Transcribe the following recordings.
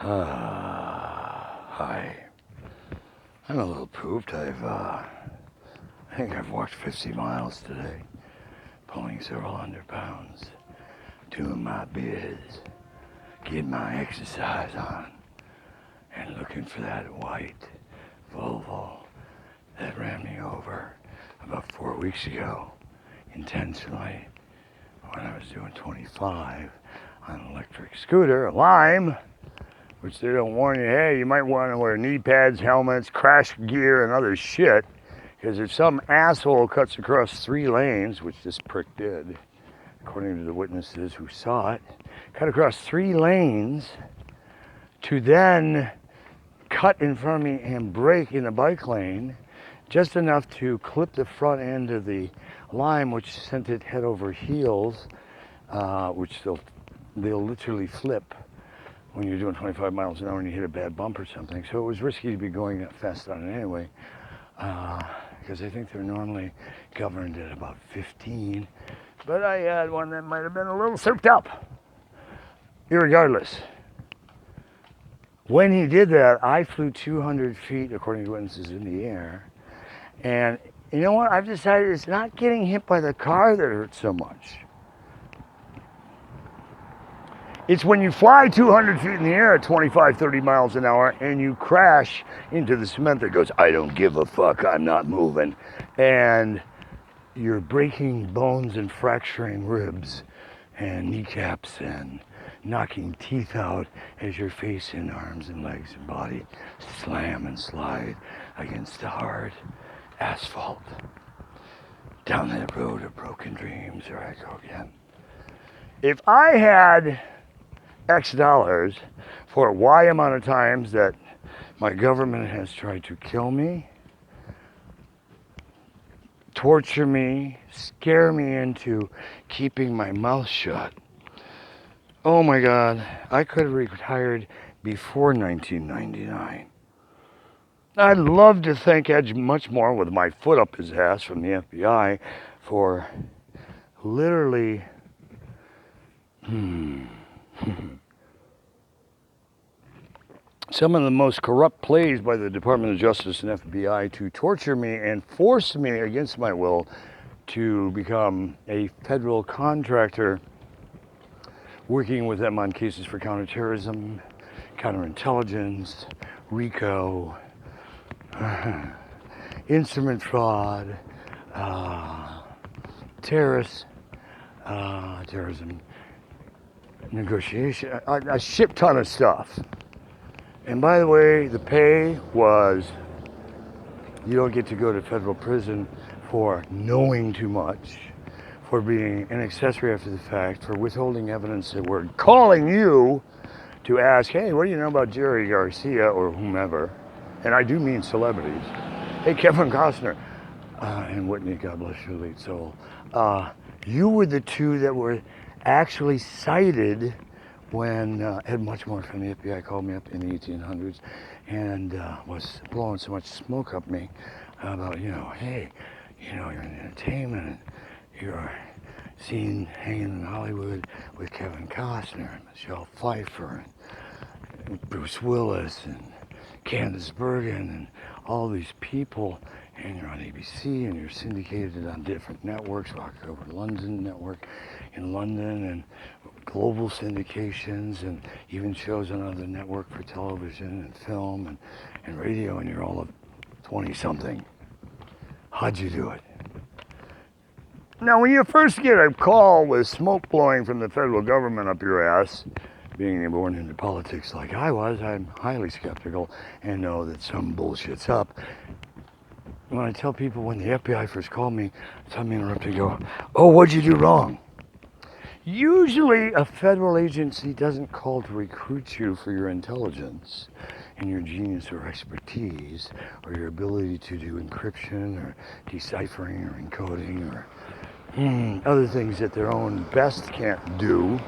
Hi. I'm a little pooped. I think I've walked 50 miles today, pulling several hundred pounds, doing my biz, getting my exercise on, and looking for that white Volvo that ran me over about 4 weeks ago, intentionally, when I was doing 25 on an electric scooter, a Lime, which they don't warn you, hey, you might want to wear knee pads, helmets, crash gear, and other shit, because if some asshole cuts across 3 lanes, which this prick did, according to the witnesses who saw it, cut across 3 lanes to then cut in front of me and brake in the bike lane, just enough to clip the front end of the Lime, which sent it head over heels, which they'll literally flip when you're doing 25 miles an hour and you hit a bad bump or something. So it was risky to be going that fast on it anyway, because I think they're normally governed at about 15. But I had one that might have been a little souped up. Irregardless, when he did that, I flew 200 feet, according to witnesses, in the air. And you know what? I've decided it's not getting hit by the car that hurts so much. It's when you fly 200 feet in the air at 25, 30 miles an hour and you crash into the cement that goes, I don't give a fuck, I'm not moving. And you're breaking bones and fracturing ribs and kneecaps and knocking teeth out as your face and arms and legs and body slam and slide against the hard asphalt. Down that road of broken dreams, here I go again. If I had X dollars for Y amount of times that my government has tried to kill me, torture me, scare me into keeping my mouth shut, oh my God, I could have retired before 1999. I'd love to thank Edge much more with my foot up his ass from the FBI for literally some of the most corrupt plays by the Department of Justice and FBI to torture me and force me against my will to become a federal contractor, working with them on cases for counterterrorism, counterintelligence, RICO, instrument fraud, terrorism, negotiation, a shit ton of stuff. And by the way, the pay was, you don't get to go to federal prison for knowing too much, for being an accessory after the fact, for withholding evidence that we're calling you to ask, hey, what do you know about Jerry Garcia or whomever? And I do mean celebrities. Hey, Kevin Costner and Whitney, God bless your late soul. You were the 2 that were actually cited when Ed Muchmore from the FBI called me up in the 1800s and was blowing so much smoke up me about, hey, you're in entertainment and you're seen hanging in Hollywood with Kevin Costner and Michelle Pfeiffer and Bruce Willis and Candace Bergen and all these people, and you're on ABC and you're syndicated on different networks, Rock Over London network in London, and global syndications, and even shows on other network for television and film and radio, and you're all of 20-something. How'd you do it? Now, when you first get a call with smoke blowing from the federal government up your ass, being born into politics like I was, I'm highly skeptical and know that some bullshit's up. When I tell people when the FBI first called me, tell me interrupt and go, oh, what'd you do wrong? Usually a federal agency doesn't call to recruit you for your intelligence and your genius or expertise or your ability to do encryption or deciphering or encoding or other things that their own best can't do.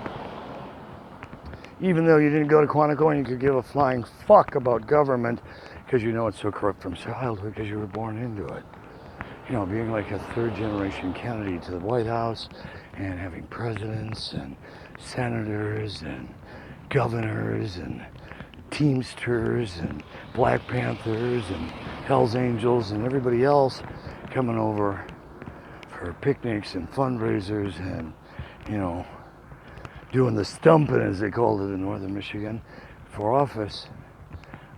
Even though you didn't go to Quantico and you could give a flying fuck about government because you know it's so corrupt from childhood because you were born into it. Being like a 3rd-generation Kennedy to the White House and having presidents and senators and governors and Teamsters and Black Panthers and Hell's Angels and everybody else coming over for picnics and fundraisers and, you know, doing the stumping, as they called it in northern Michigan, for office.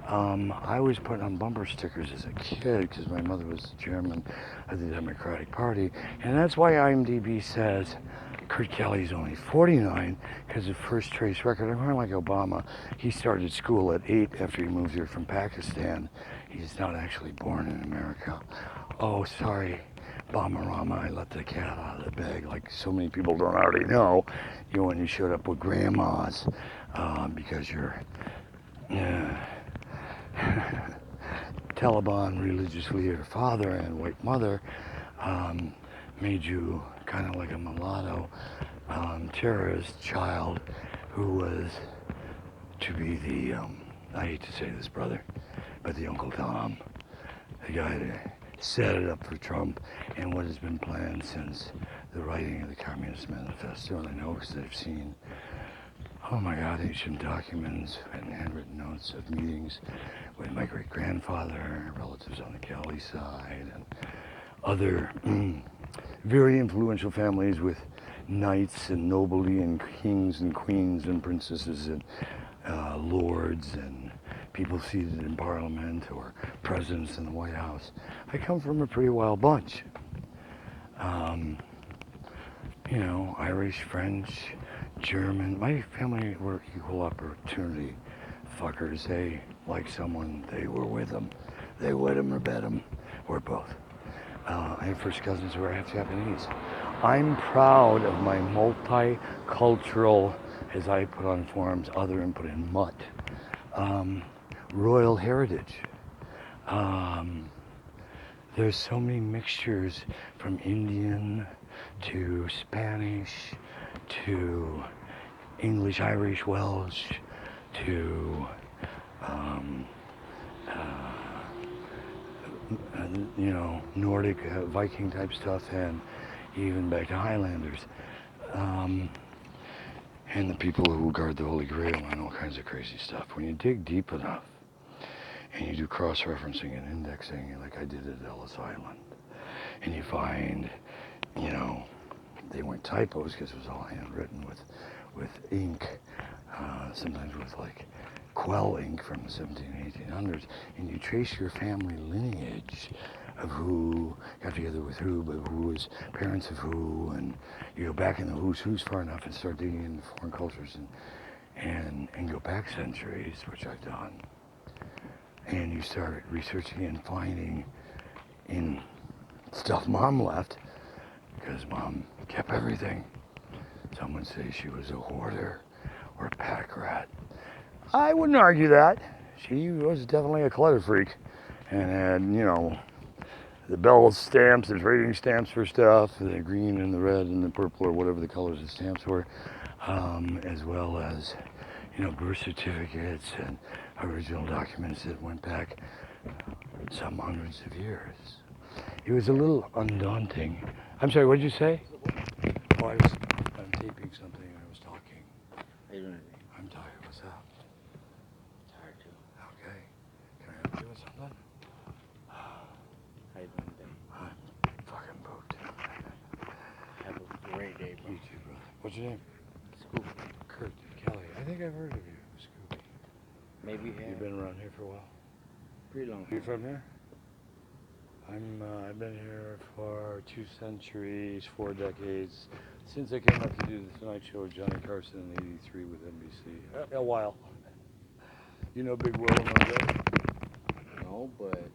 I was putting on bumper stickers as a kid because my mother was the chairman of the Democratic Party, and that's why IMDb says Kurt Kelly's only 49 because of first trace record. I'm kind of like Obama. He started school at 8 after he moved here from Pakistan. He's not actually born in America. Oh, sorry, Bomarama, I let the cat out of the bag, like so many people don't already know. You know, when you showed up with grandmas because you're Taliban religious leader father and white mother made you kind of like a mulatto terrorist child who was to be the, I hate to say this, brother, but the Uncle Tom, the guy that set it up for Trump and what has been planned since the writing of the Communist Manifesto. And I know because I've seen, oh my God, ancient documents and handwritten notes of meetings with my great-grandfather, relatives on the Kelly side, and other very influential families with knights and nobility and kings and queens and princesses and lords and people seated in Parliament or presidents in the White House. I come from a pretty wild bunch. You know, Irish, French, German. My family were equal opportunity fuckers. They like someone, they were with them. They wed them or bet them, or both. I have first cousins who are half Japanese. I'm proud of my multicultural, as I put on forums, other and put in mutt, royal heritage. There's so many mixtures from Indian to Spanish to English, Irish, Welsh to you know, Nordic, Viking type stuff, and even back to Highlanders. And the people who guard the Holy Grail and all kinds of crazy stuff. When you dig deep enough and you do cross-referencing and indexing, like I did at Ellis Island, and you find, you know, they weren't typos because it was all handwritten with ink, sometimes with like quell ink from the 1800s, and you trace your family lineage of who got together with who, but who was parents of who, and you go back in the who's far enough and start digging into foreign cultures and go back centuries, which I've done. And you start researching and finding in stuff Mom left, because Mom kept everything. Some would say she was a hoarder or a pack rat. I wouldn't argue that. She was definitely a clutter freak and had, you know, the bell stamps, there's rating stamps for stuff, the green and the red and the purple or whatever the colors of stamps were, as well as, you know, birth certificates and original documents that went back some hundreds of years. It was a little undaunting. I'm sorry, what did you say? Oh, I'm taping something and I was talking. How you doing? I'm tired, what's up? Tired too. Okay, can I help you with something? How you doing today? I'm fucking booked. Have a great day, bro. You too, brother. What's your name? Scoop. Kurt Kelly. I think I've heard of you, Scooby. Maybe you have. You've been around here for a while? Pretty long. You from here? I've been here for 2 centuries, 4 decades, since I came up to do the Tonight Show with Johnny Carson in '83 with NBC. A while. You know Big Will and Mongo? No, but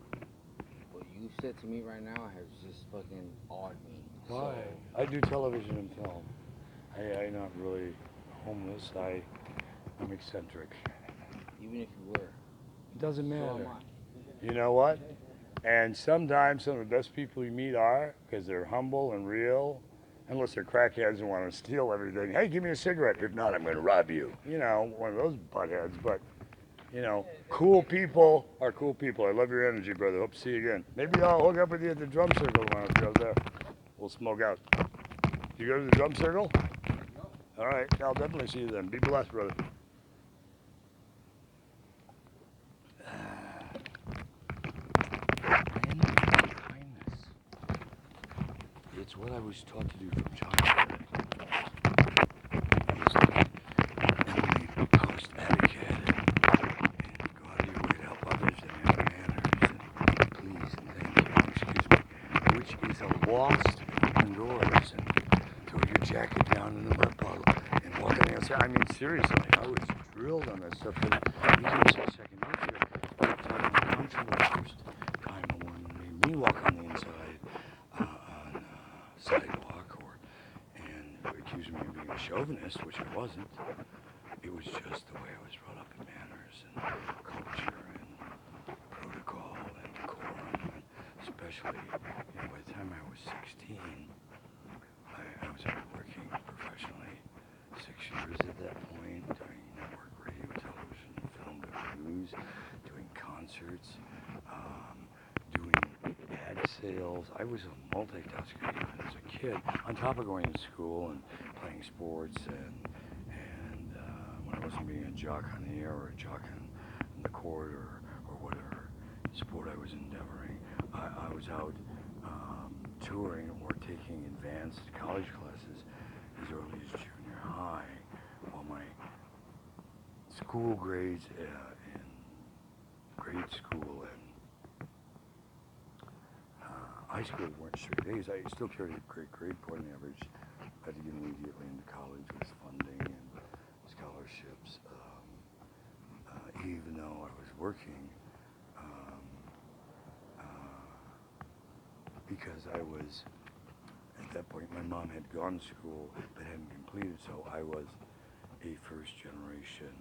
what you said to me right now has just fucking awed me. Why? So, I do television and film. I'm not really homeless. I'm eccentric. even if you were. It doesn't So matter. am I. You know what? And sometimes some of the best people you meet are, because they're humble and real, unless they're crackheads and want to steal everything. Hey, give me a cigarette. If not, I'm going to rob you. You know, one of those buttheads. But, you know, cool people are cool people. I love your energy, brother. Hope to see you again. Maybe I'll hook up with you at the drum circle tomorrow if you're out there. We'll smoke out. You go to the drum circle? No. All right. I'll definitely see you then. Be blessed, brother. what I was taught to do from childhood is to emulate post etiquette and go out of your way to help others and have manners and please and thank you, excuse me, which is a lost indoors, and throw your jacket down in the mud puddle and walk on the outside. I mean, seriously, I was drilled on that stuff, but you can say second nature. The first time a woman made me walk on the inside on a sidewalk, and accused me of being a chauvinist, which I wasn't. It was just the way I was brought up in manners and culture and protocol and decorum, and especially, by the time I was 16, I was working professionally 6 years at that point, doing network radio, television, film reviews, doing concerts, doing ad sales. I was a multitasker even as a kid, on top of going to school and playing sports, and when I wasn't being a jock on the air or a jock on the court or whatever sport I was endeavoring, I was out touring or taking advanced college classes as early as junior high, while my school grades in grade school and high school weren't straight A's. I still carried a great grade point average. I had to get immediately into college with funding and scholarships, even though I was working, because I was, at that point, my mom had gone to school but hadn't completed, so I was a first generation,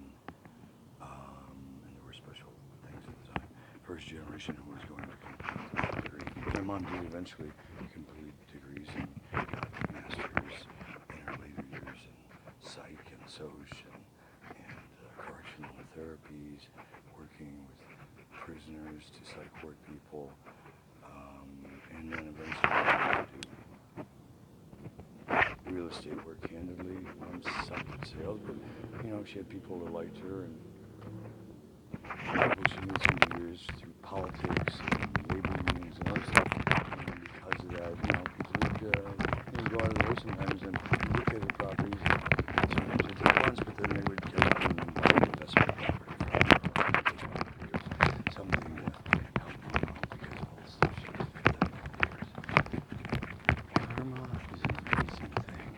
and there were special things at the time, first generation who was going to complete a degree. My mom did eventually complete degrees and got masters in her later years in psych and soc and correctional therapies, working with prisoners to psych ward people, and then eventually do real estate work, candidly. Mom sucked at sales, but she had people that liked her, and people she knew through the years through politics and labor unions and other stuff. And because of that, people would go out of the way sometimes and look at the properties. Sometimes they did once, but then they would get up and buy an investment property from something to help them out because of all the stuff she did for them over the years. Karma is an amazing thing.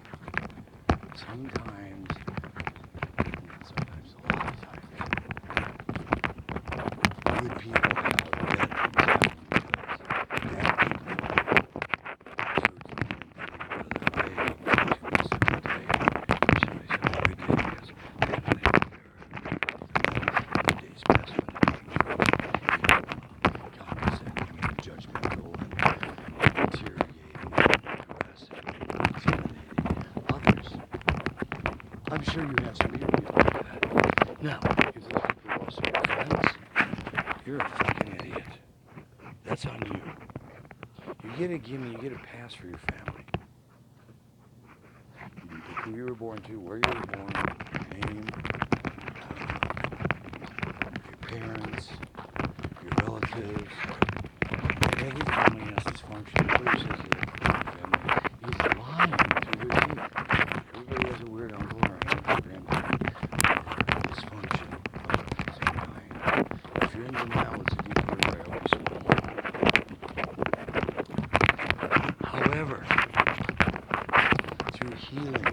Sometimes, not sometimes, a lot of times, good people have bad things happen because bad people. So it's the one thing the days pass when they're condescending and judgmental and interrogating and harassing and intimidating others. I'm sure you have some people like that. Now, if those people are also your friends, you're a fucking idiot. That's on you. You get a gimme, you get a pass for your family. You can pick who you were born to, where you were born, your name, your parents, your relatives. Every family has dysfunction. Nobody says that every family is lying through their teeth. Everybody has a weird uncle or aunt or grandparent. Dysfunction of some kind. If you're in denial, it's a deep prayer. I hope you swallow. However, through healing,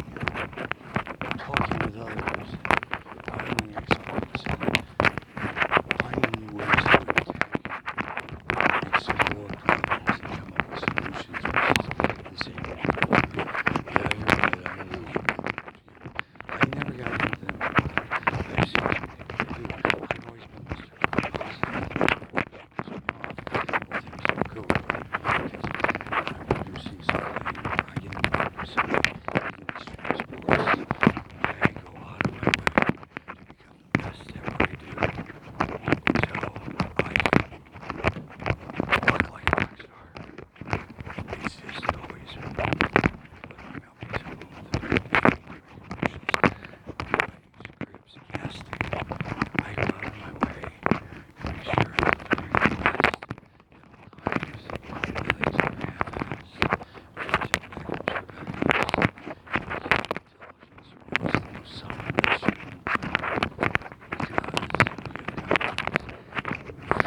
talking with others, finding excellence, finding new ways to attack and explore problems and come up with solutions versus the same one. Yeah, you're right, I'm a little bit. I never got into them. I've seen some things they do. I've always been Mr. Positive.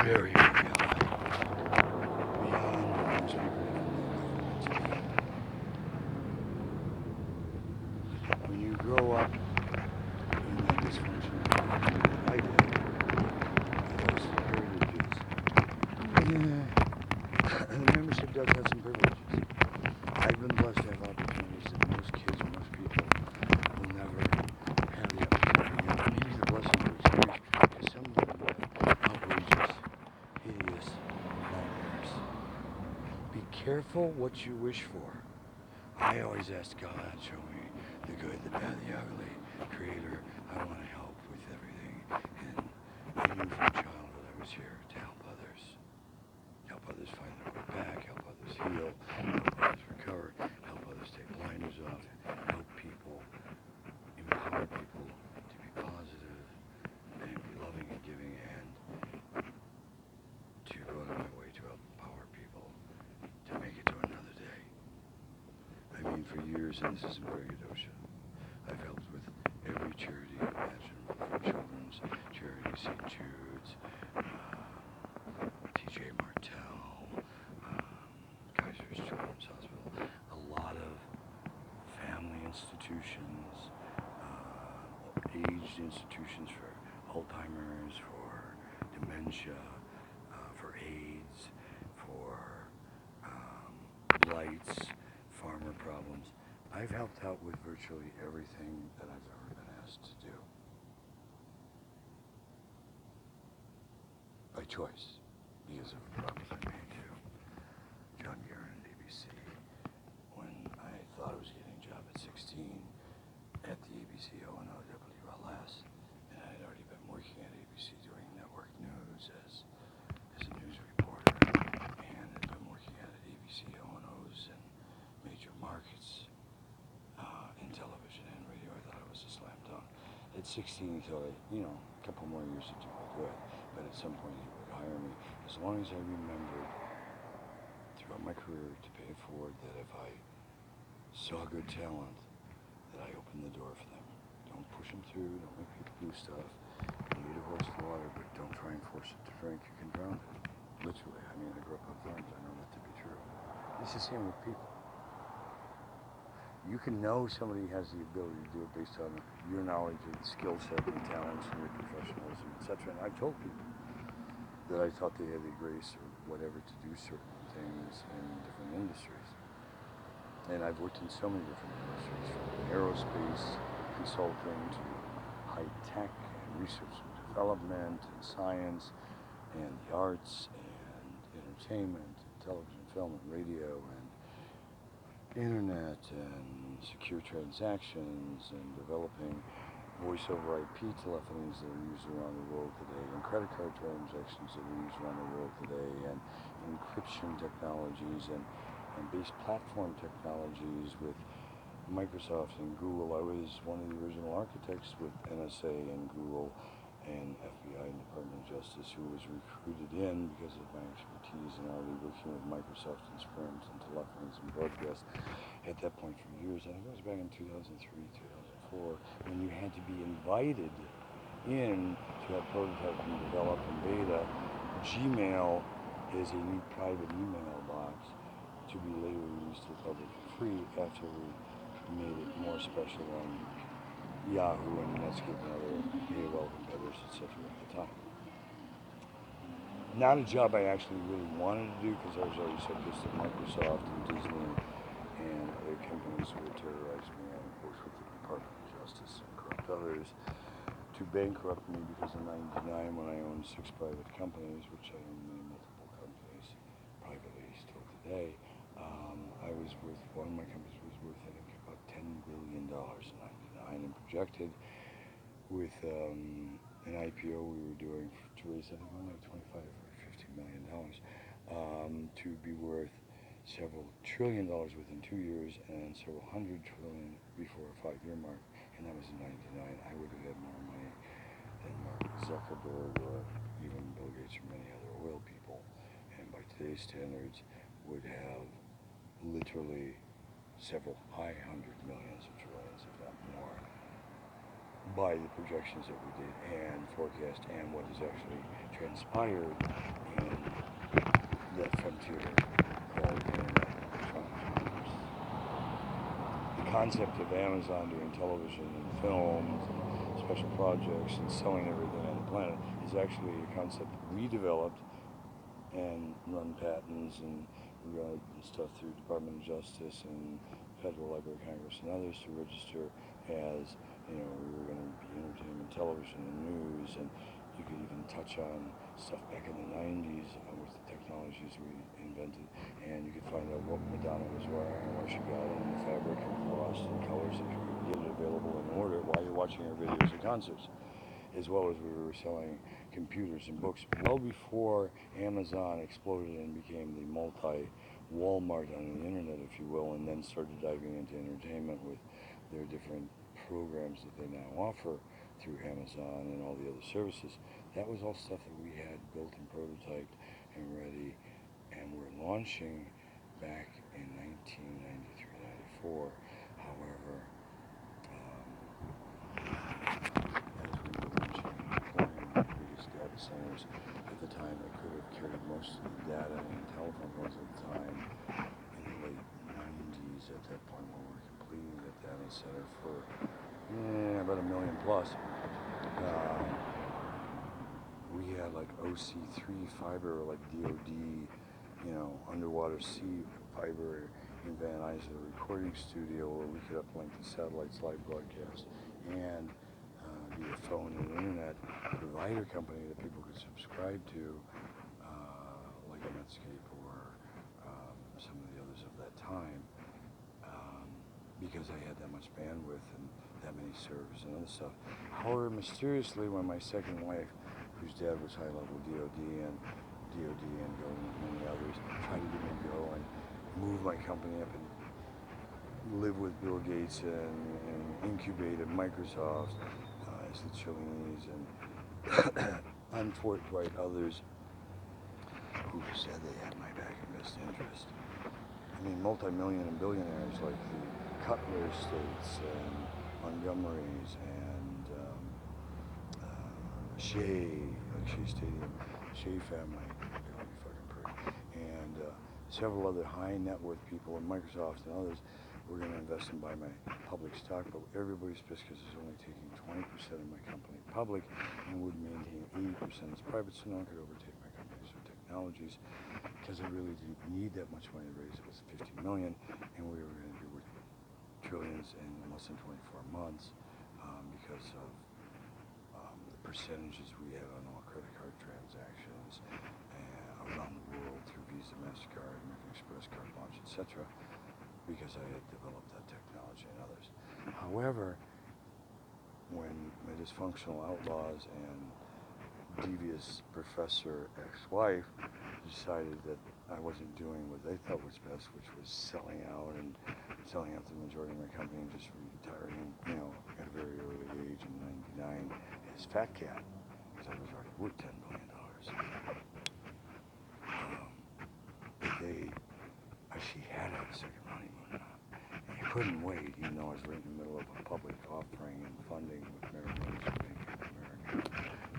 very, very high. Beyond what most people even know government to be. When you grow up in that dysfunctional community, I did, those heritages, the membership does have some privileges. I've been blessed to have opportunities that most kids or most people will never have the opportunity. And maybe the blessing to experience, because some of them have outrageous, hideous nightmares. Be careful what you wish for. I always ask God, show me the good, the bad, the ugly. Creator, I want to help with everything. And I knew from childhood I was here to help others. Help others find their way back, help others heal, help others recover, help others take blinders off, help people, empower people to be positive and be loving and giving, and to go out of my way to help empower people to make it to another day. I mean, for years, and this isn't very good, OSHA, I've helped with every charity imaginable, from children's charity, St. Jude's, TJ Martell, Kaiser's Children's Hospital, a lot of family institutions, aged institutions for Alzheimer's, for dementia, for AIDS, for blights, farmer problems. I've helped out with virtually everything that I've ever been asked to do. By choice, because of a promise I made to John Guerin at ABC when I thought I was getting a job at 16 at the ABC O&O WLS, and I had already been working at ABC doing network news as a news reporter, and had been working at ABC O&Os and major markets in television and radio. I thought I was a slam dunk. At 16, he thought, a couple more years to do my good, but at some point he would hire me, as long as I remembered throughout my career to pay it forward that if I saw good talent, that I opened the door for them. Don't push them through, don't make people do stuff. Lead a horse to water, but don't try and force it to drink. You can drown it. Literally, I mean, I grew up on farms, I know that to be true. It's the same with people. You can know somebody has the ability to do it based on your knowledge and skill set and talents and your professionalism, etc. And I've told people that I thought they had the grace or whatever to do certain things in different industries. And I've worked in so many different industries, from aerospace consulting to high tech and research and development and science and the arts and entertainment, and television, film and radio and internet and secure transactions and developing voice over IP telephonies that are used around the world today, and credit card transactions that are used around the world today, and encryption technologies and base platform technologies with Microsoft and Google. I was one of the original architects with NSA and Google and FBI and Department of Justice, who was recruited in because of my expertise in already working with Microsoft and Sprint and telephones and broadcast at that point for years. I think it was back in 2003, 2004, when you had to be invited in to have prototype and develop in beta. Gmail is a new private email box to be later released to the public for free after we made it more special on Yahoo and Netscape and other AOL competitors, etc. at the time. Not a job I actually really wanted to do because I was already so pissed at Microsoft and Disney and other companies who would terrorize me, and of course with the Department of Justice and corrupt others, to bankrupt me because in '99 when I owned 6 private companies, which I own many multiple companies privately still today, I was worth, one of my companies was worth I think about $10 billion in '99 and projected with an IPO we were doing to raise I think only $25 or $50 million to be worth several $trillion within 2 years and several $100 trillion before a 5-year mark, and that was in '99. I would have had more money than Mark Zuckerberg or even Bill Gates or many other oil people, and by today's standards would have literally several high hundred millions of trillions, if not more, by the projections that we did and forecast and what has actually transpired in that frontier called internet electronic commerce. The concept of Amazon doing television and films and special projects and selling everything on the planet is actually a concept we developed and run patents and run stuff through Department of Justice and Federal Library of Congress and others to register as, we were going to be entertainment, television, and news, and you could even touch on stuff back in the 90s with the technologies we invented, and you could find out what Madonna was wearing and where she got it, and the fabric and cost and colors that you could get it available in order while you're watching our videos and concerts, as well as we were selling computers and books well before Amazon exploded and became the multi-Walmart on the internet, if you will, and then started diving into entertainment with their different programs that they now offer through Amazon and all the other services. That was all stuff that we had built and prototyped and ready, and we're launching back in 1993-94. However, as we were launching and deploying the biggest data centers at the time that could have carried most of the data and telephone calls at the time, in the late 90s, at that point when we were completing the data center for about $1 million plus, we had like OC3 fiber, like DOD, underwater sea fiber in Van Nuys, a recording studio where we could uplink the satellites live broadcast and via phone and internet provider company that people could subscribe to, like a Netscape or some of the others of that time, because I had that much bandwidth and that many servers and other stuff. However, mysteriously, when my second wife, whose dad was high-level DOD and many others, tried to get me to go and move my company up and live with Bill Gates and incubate at Microsoft as the Chileans and unforthright others who said they had my back and best interest. I mean, multi-million and billionaires like the Cutler Estates and Montgomery's and Shea, like Shea Stadium, Shea family, they call me fucking prick, and several other high net worth people and Microsoft and others were going to invest and buy my public stock, but everybody's pissed because it's only taking 20% of my company public and would maintain 80% as private, so no one could overtake my companies or technologies, because I really didn't need that much money to raise. It was $50 million, and we were going to be worth trillions in less than 24 months because of the percentages we had on all credit card transactions around the world through Visa, MasterCard, American Express, carte blanche, etc., because I had developed that technology and others. However, when my dysfunctional outlaws and devious professor ex-wife decided that I wasn't doing what they thought was best, which was selling out the majority of my company and just retiring, at a very early age in '99 as Fat Cat, because I was already worth $10 billion. She had a second honeymoon, and I couldn't wait, even though I was right in the middle of a public offering and funding with Merrill Lynch and Bank of America,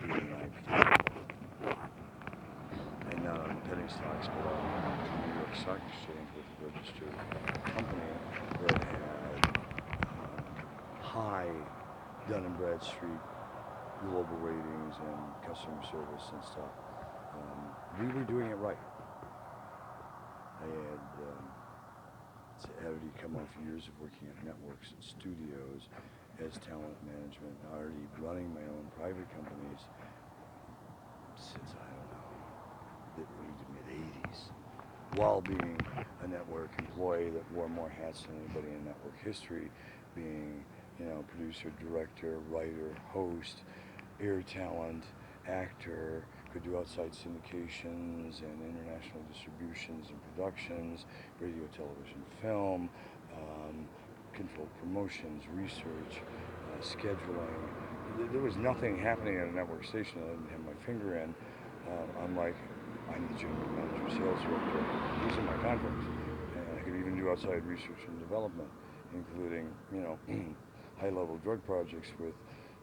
doing an IPO, and not on penny stocks, but on the New York Stock Exchange with a registered company that had high Dun & Bradstreet global ratings and customer service and stuff. We were doing it right. I had already come off years of working at networks and studios as talent management, already running my own private companies since, the early to mid-'80s, while being a network employee that wore more hats than anybody in network history, being, producer, director, writer, host, air talent, actor, could do outside syndications and international distributions and productions, radio, television, film, controlled promotions, research, scheduling. There was nothing happening at a network station that I didn't have my finger in, unlike I'm the general manager, sales director. These are my contracts. And I could even do outside research and development, including, high-level drug projects with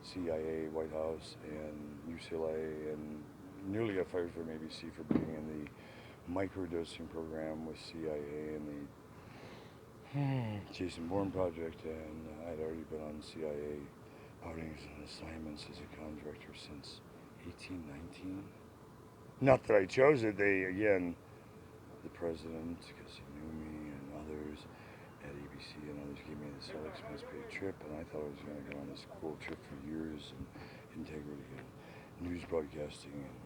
CIA, White House, and UCLA, and nearly got fired from ABC for being in the microdosing program with CIA and the Jason Bourne project, and I'd already been on CIA outings and assignments as a con director since 1819. Not that I chose it. They, again, the president, because he knew me, and others at ABC and others gave me this all expense paid trip, and I thought I was going to go on this cool trip for years, and integrity and news broadcasting and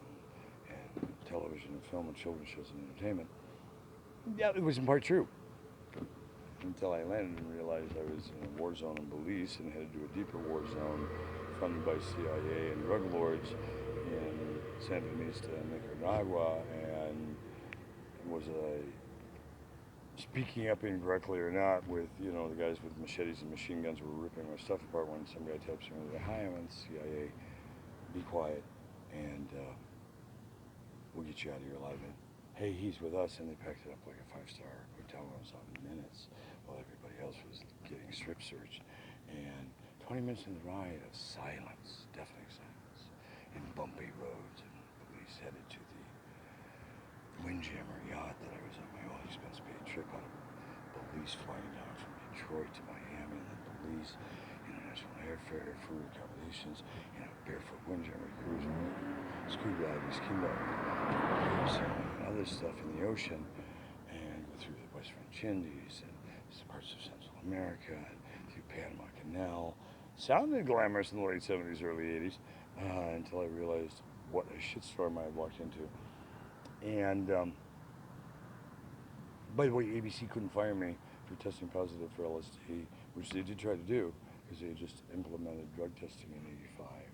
television and film and children's shows and entertainment. Yeah, it was in part true. Until I landed and realized I was in a war zone in Belize and headed to a deeper war zone funded by CIA and drug lords in Sandinista, Nicaragua, and was I speaking up incorrectly or not with, you know, the guys with machetes and machine guns were ripping my stuff apart when some guy taps me and says, "Hi, I'm in CIA, be quiet, and we'll get you out of here alive." And, hey, he's with us, and they packed it up like a 5-star hotel room in minutes while everybody else was getting strip searched. And 20 minutes in the ride of silence, deafening silence, and bumpy roads, and police headed to the Windjammer yacht that I was on my all expense paid trip on. Police flying down from Detroit to Miami, and then police, international airfare, food, accommodations, barefoot Windjammer cruise, scuba diving, skin diving, and other stuff in the ocean, and go through the West French Indies and parts of Central America and through Panama Canal. Sounded glamorous in the late 70s, early 80s, until I realized what a shitstorm I had walked into. And by the way, ABC couldn't fire me for testing positive for LSD, which they did try to do, because they just implemented drug testing in '85.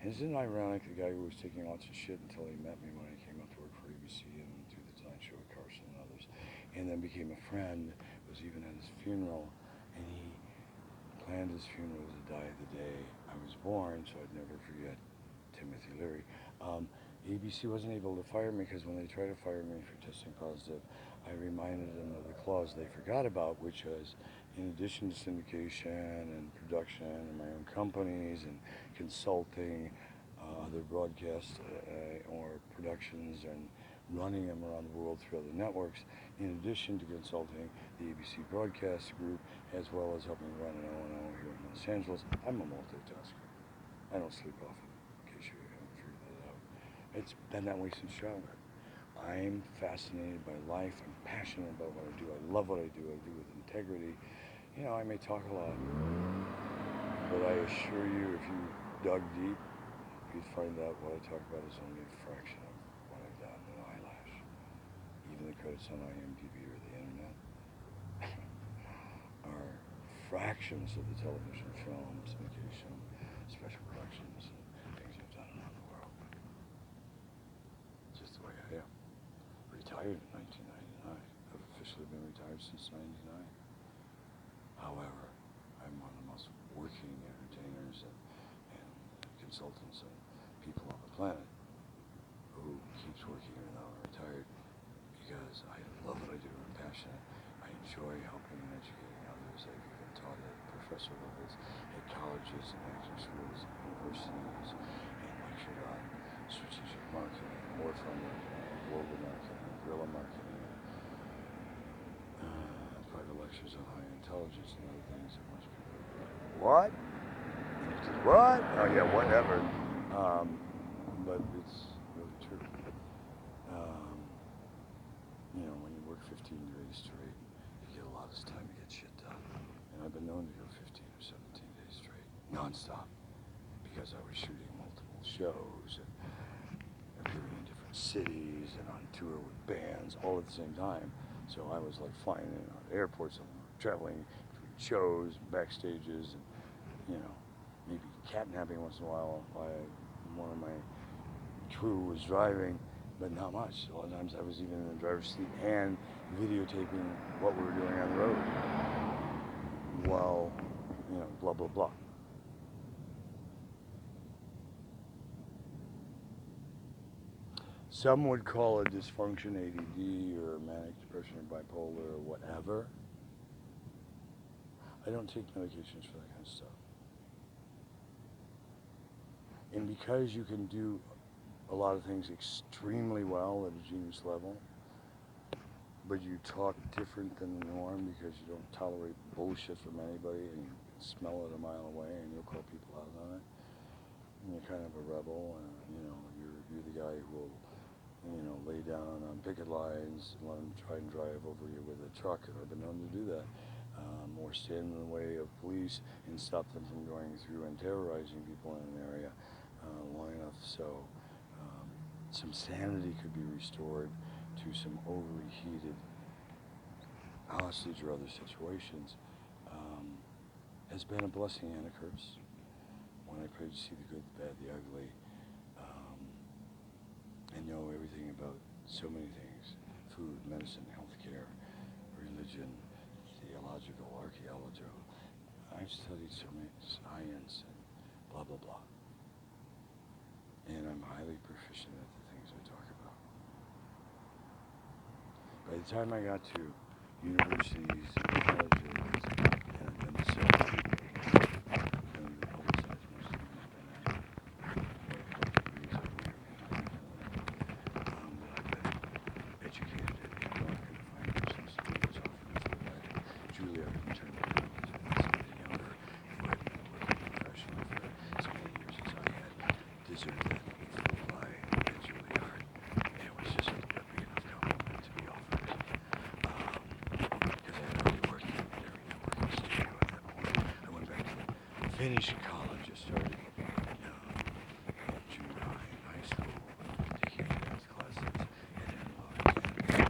And isn't it ironic, the guy who was taking lots of shit until he met me when I came up to work for ABC and through the Tonight Show with Carson and others, and then became a friend, was even at his funeral, and he planned his funeral to die the day I was born, so I'd never forget Timothy Leary. ABC wasn't able to fire me because when they tried to fire me for testing positive, I reminded them of the clause they forgot about, which was, in addition to syndication and production and my own companies and consulting other broadcasts or productions and running them around the world through other networks, in addition to consulting the ABC broadcast group, as well as helping run an O&O here in Los Angeles, I'm a multitasker. I don't sleep often, in case you haven't figured that out. It's been that way since childhood. I'm fascinated by life. I'm passionate about what I do. I love what I do. I do it with integrity. I may talk a lot, but I assure you, if you dug deep, you'd find out what I talk about is only a fraction of what I've done in an eyelash. Even the credits on IMDb or the internet are fractions of the television, film, syndication, special productions, and things I've done around the world. It's just the way I am. Retired in 1999. I've officially been retired since '99. However, I'm one of the most working entertainers and consultants and people on the planet who keeps working even though I'm retired, because I love what I do. I'm passionate. I enjoy helping and educating others. I've even taught at professor levels at colleges and acting schools and universities, and lectured on strategic marketing, warfront marketing, global marketing, guerrilla marketing, private lectures on high intelligence and other things that most people are like, what? What? Oh yeah, whatever. But it's really true. When you work 15 days straight, you get a lot of time to get shit done. And I've been known to go 15 or 17 days straight, nonstop, because I was shooting multiple shows and appearing in different cities and on tour with bands all at the same time. So I was like flying in and out of airports and traveling between shows, backstages, and maybe catnapping once in a while while one of my crew was driving, but not much. A lot of times I was even in the driver's seat and videotaping what we were doing on the road while, blah, blah, blah. Some would call it dysfunction, ADD, or manic depression, or bipolar, or whatever. I don't take medications for that kind of stuff. And because you can do a lot of things extremely well at a genius level, but you talk different than the norm because you don't tolerate bullshit from anybody and you can smell it a mile away and you'll call people out on it. And you're kind of a rebel, and you're the guy who will, lay down on picket lines and let them try and drive over you with a truck. I've been known to do that. Or stand in the way of police and stop them from going through and terrorizing people in an area long enough so some sanity could be restored to some overly heated hostage or other situations, has been a blessing and a curse. When I pray to see the good, the bad, the ugly, and know everything about so many things: food, medicine, healthcare, religion, theological, archaeological. I've studied so many science and blah, blah, blah. And I'm highly proficient at the things I talk about. By the time I got to universities, colleges, and then so finished college, I started junior high and high school, taking advanced classes at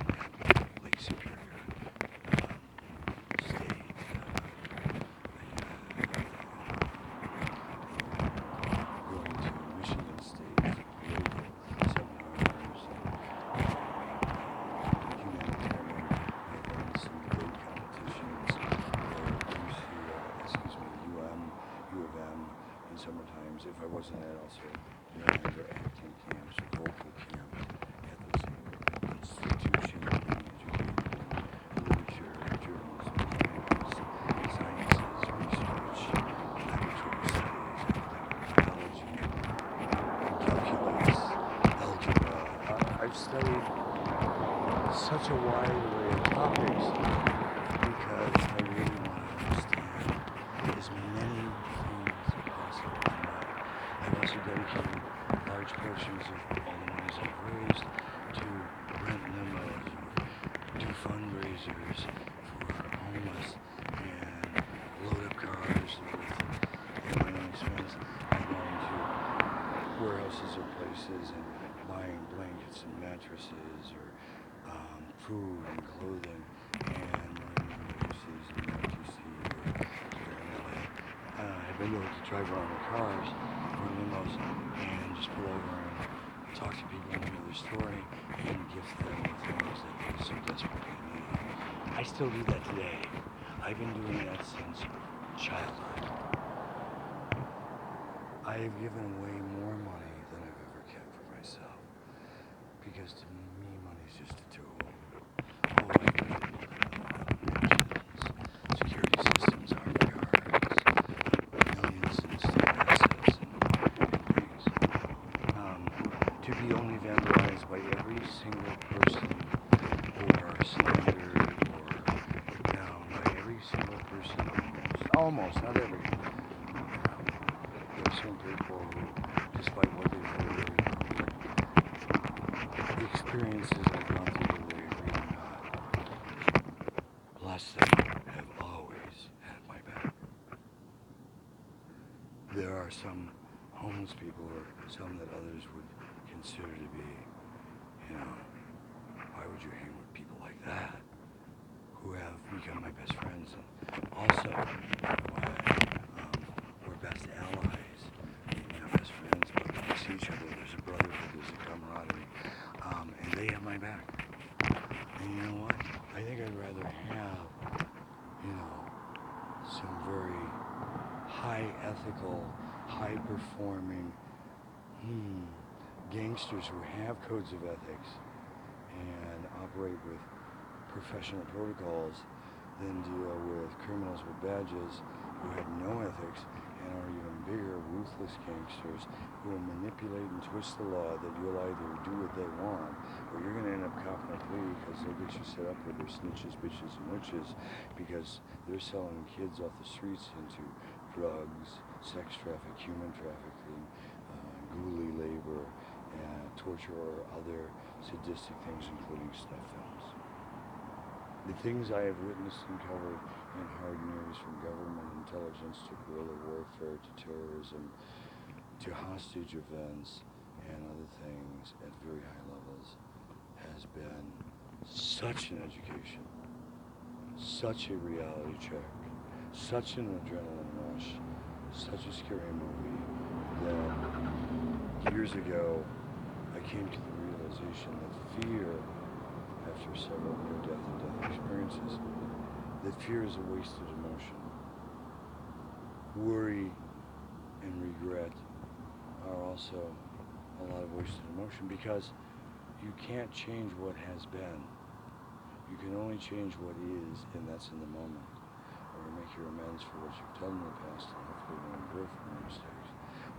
Lake Superior State, going to Michigan State local seminars, humanitarian events and debate competitions, U of M in summer times. If I wasn't at also, under acting camps or vocal camps at those institutions being educated in literature, journalism, sciences, research, laboratory studies, biology, calculus, algebra. I've studied such a wide array of topics because I really want to understand as many things as possible in life. I've also dedicated large portions of all the monies I've raised to rent limos or do fundraisers for homeless and load up cars with at my own expense and going to warehouses or places and buying blankets and mattresses or food and clothing and overseas in UTC or here in LA. I've been able to drive around in cars or limos and just pull over and talk to people and hear their story and gift them the things that they so desperately need. I still do that today. I've been doing that since childhood. I have given away more money than I've ever kept for myself because to me money's just a tool. Oh, I can security systems, armed guards, millions in state assets and things. To be only vandalized by every single person or slandered or put down by every single person almost, not every. There are some people who, despite what they've heard, the experiences I've gone through, whether they agree or not, bless them, have always had my back. There are some homeless people, or some that others would consider to be, why would you hang with people like that? Who have become my best friends, and also why we're best allies. Not best friends, but we see each other. There's a brotherhood, there's a camaraderie, and they have my back. And you know what? I think I'd rather have, some very high ethical, high performing gangsters who have codes of ethics and operate with professional protocols than deal with criminals with badges who have no ethics and are even bigger, ruthless gangsters who will manipulate and twist the law that you'll either do what they want or you're going to end up copping a plea because they'll get you set up with their snitches, bitches, and witches because they're selling kids off the streets into drugs, sex trafficking, human trafficking, ghoulie labor, torture, or other sadistic things, including snuff films. The things I have witnessed and covered in hard news, from government intelligence to guerrilla warfare to terrorism to hostage events and other things at very high levels, has been such an education, such a reality check, such an adrenaline rush, such a scary movie that years ago I came to the realization that fear, after several near-death and death experiences, that fear is a wasted emotion. Worry and regret are also a lot of wasted emotion because you can't change what has been. You can only change what is, and that's in the moment. Or make your amends for what you've done in the past and hopefully learn and grow from your mistakes.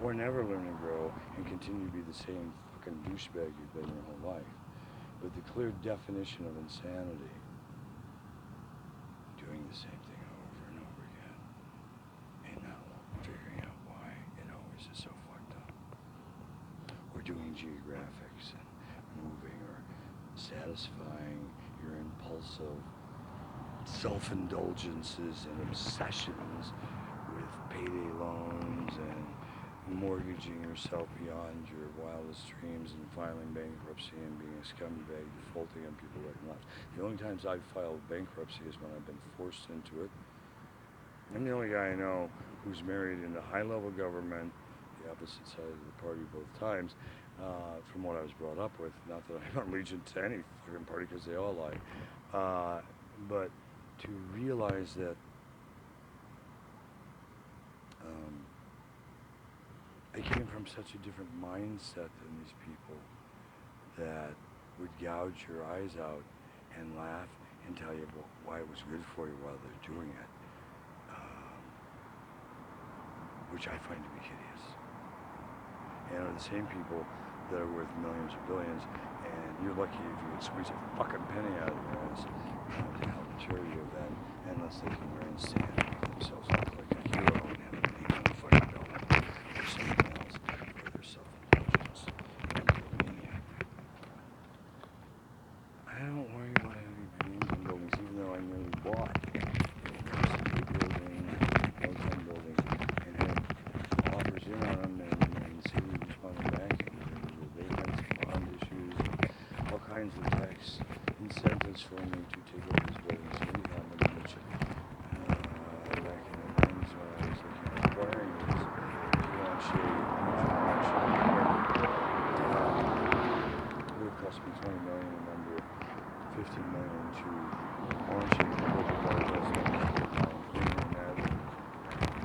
Or never learn and grow and continue to be the same fucking douchebag you've been your whole life. But the clear definition of insanity, doing the same thing over and over again, and not figuring out why it always is so fucked up. Or doing geographics and moving or satisfying your impulsive self-indulgences and obsessions with payday loans and mortgaging yourself beyond your wildest dreams and filing bankruptcy and being a scumbag, defaulting on people right and left. The only times I've filed bankruptcy is when I've been forced into it. I'm the only guy I know who's married into high-level government, the opposite side of the party both times, from what I was brought up with. Not that I'm allegiant to any fucking party because they all lie. But to realize that I came from such a different mindset than these people that would gouge your eyes out and laugh and tell you why it was good for you while they're doing it, which I find to be hideous. And are the same people that are worth millions or billions, and you're lucky if you would squeeze a fucking penny out of their ass to help a charity event, unless they can grandstand and make themselves look like a hero and have a name on the fucking donut or something else for their self-indulgence and maniac. I don't worry about having names on buildings, even though I nearly bought a building, one-time building, and had offers in on them, and city responded back, and they had some bond issues, and all kinds of tax incentives for me to take up these buildings and rehab them, which back in the 90s when I was looking at acquiring these, it would have cost me $20 million, and under $15 million to launch a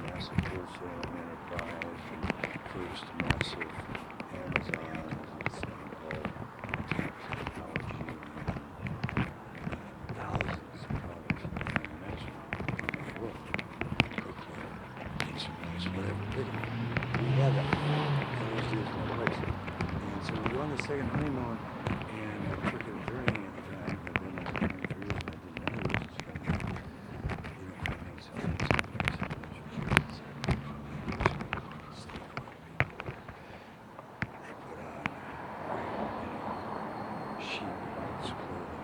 massive wholesale enterprise, and first massive Amazon, as it's called, technology, and thousands of products that you can imagine in the world. Cookware, instruments, whatever, bigger. We had that. And those days in my place. And so we were on the second honeymoon, and I took an attorney at the time. I've been there 23 years, and I didn't know he was just going to, finance something someplace. They put on, sheep's clothing,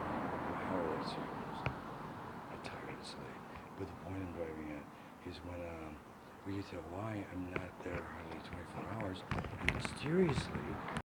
harlots, tirelessly. But the point I'm driving at is when we get to Hawaii, I'm not there hardly 24 hours, and mysteriously,